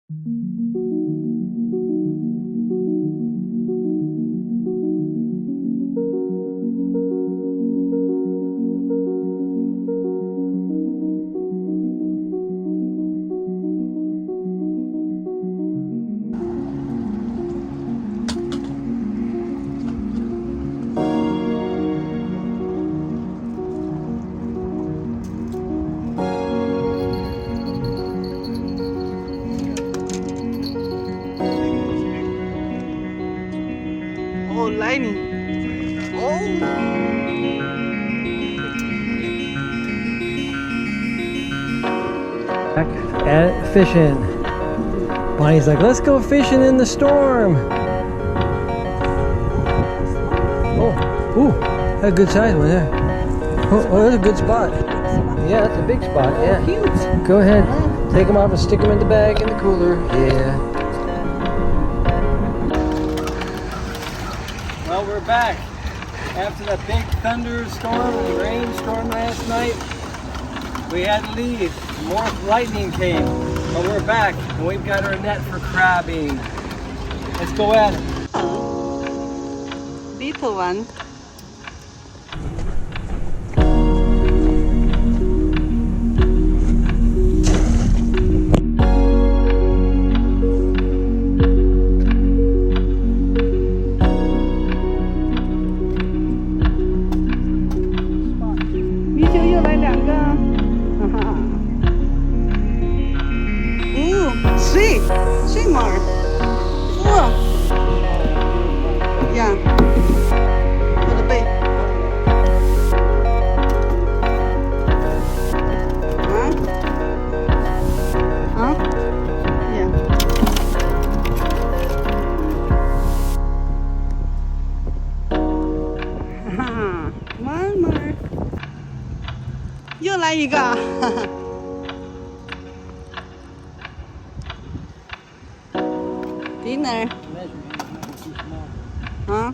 Oh, lightning. Oh. Back at fishing. Bonnie's like, let's go fishing in the storm. Oh, ooh, that's a good size one there. Oh, that's a good spot. Yeah, that's a big spot. Yeah. Huge. Go ahead, take them off and stick them in the bag in the cooler. Yeah. Well, we're back after that big thunderstorm and rainstorm last night. We had to leave. More lightning came, but we're back and we've got our net for crabbing. Let's go at it. Little one. Three more. Four. Yeah. For the bait. Huh? Huh? Yeah. One more. 又来一个。Dinner. Huh?